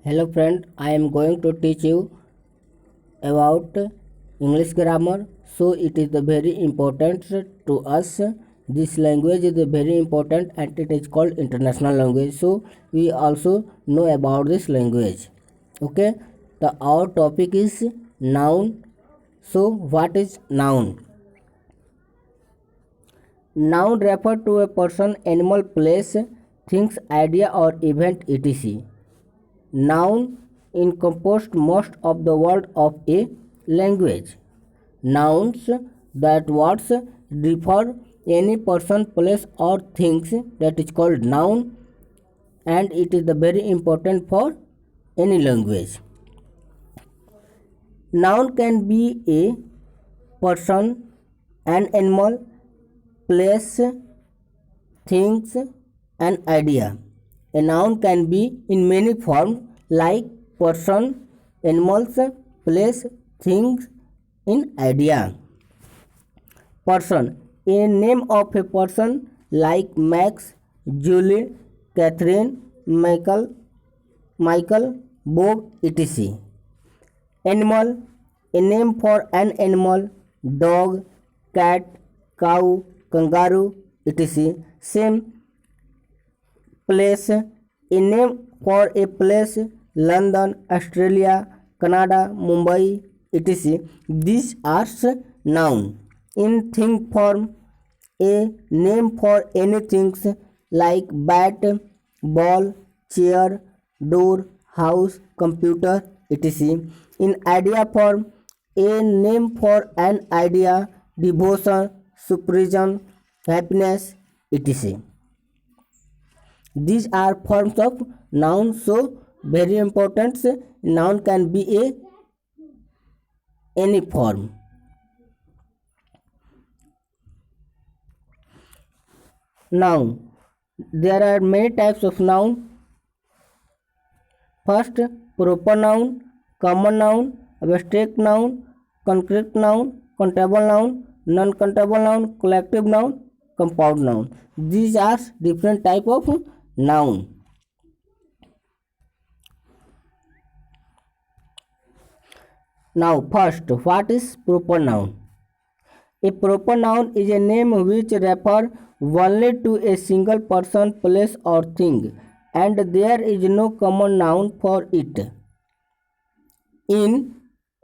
Hello friend, I am going to teach you about English grammar. So it is the very important to us. This language is very important and it is called international language. So we also know about this language. Okay, our topic is noun. So what is noun? Noun refer to a person, animal, place, things, idea or event etc. Noun encompass most of the world of a language. Nouns, that words refer any person, place or things, that is called noun, and it is the very important for any language. Noun can be a person, an animal, place, things, an idea. A noun can be in many forms like person, animals, place, things, in idea. Person, a name of a person like Max, Julie, Catherine, Michael, Bob, etc. Animal, a name for an animal, dog, cat, cow, kangaroo, etc. Same. Place, a name for a place, London, Australia, Canada, Mumbai, etc. These are noun. In thing form, a name for anything like bat, ball, chair, door, house, computer, etc. In idea form, a name for an idea, devotion, supervision, happiness, etc. These are forms of noun. So very important, noun can be a any form. Noun, there are many types of noun. First, proper noun, common noun, abstract noun, concrete noun, countable noun, non-countable noun, collective noun, compound noun. These are different type of noun. Now first, what is proper noun? A proper noun is a name which refers only to a single person, place or thing, and there is no common noun for it. In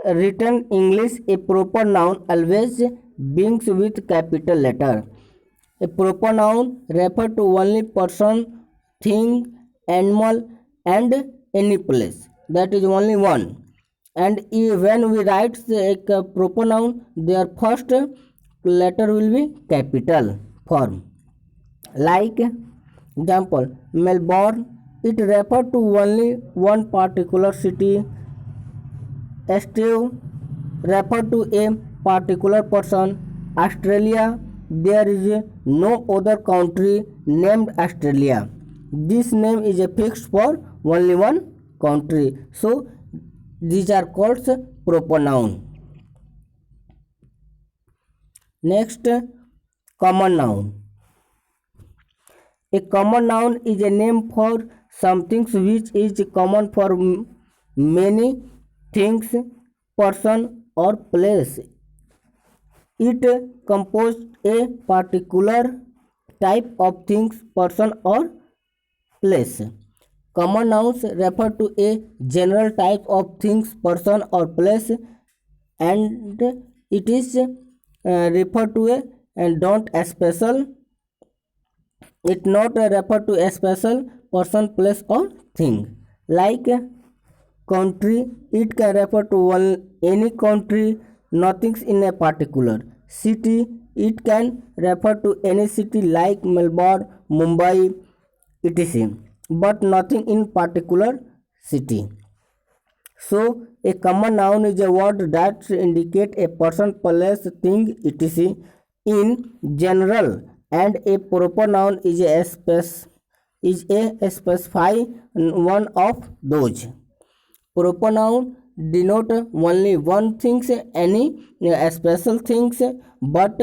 written English, a proper noun always begins with capital letter. A proper noun refers to only person, thing, animal and any place. That is only one. And when we write a proper noun, their first letter will be capital form. Like example, Melbourne, it refers to only one particular city. Steve refer to a particular person. Australia, there is no other country named Australia. This name is a fixed for only one country. So these are called proper noun. Next, common noun. A common noun is a name for something which is common for many things, person or place. It composes a particular type of things, person or place. Common nouns refer to a general type of things, person or place, and it is referred to a and don't a special. It not refer to a special person, place or thing. Like country, it can refer to any country, nothing in a particular. City, it can refer to any city like Melbourne, Mumbai, etc. but nothing in particular city. So a common noun is a word that indicate a person, place, thing, etc. in general, and a proper noun is a specify one of those. Proper noun denote only one things, any special things, but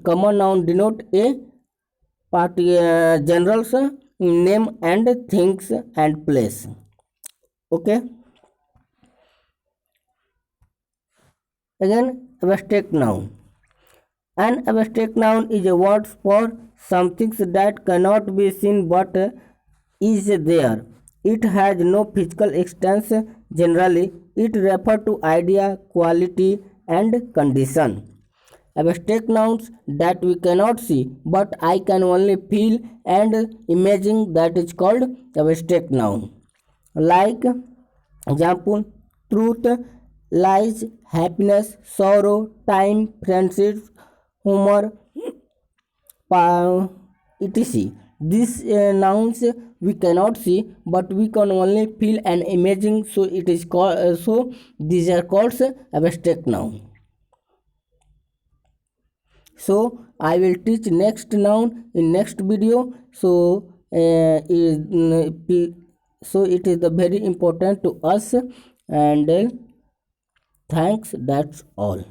common noun denote a general name and things and place. Okay. Again, abstract noun. An abstract noun is a word for something that cannot be seen but is there. It has no physical existence. Generally, it refers to idea, quality, and condition. Abstract nouns that we cannot see but I can only feel and imagine, that is called abstract noun. Like example, truth, lies, happiness, sorrow, time, friendship, humor, etc. These nouns we cannot see but we can only feel and imagine, so it is called so these are called abstract noun. So I will teach next noun in next video. So so it is the very important to us, and thanks, that's all.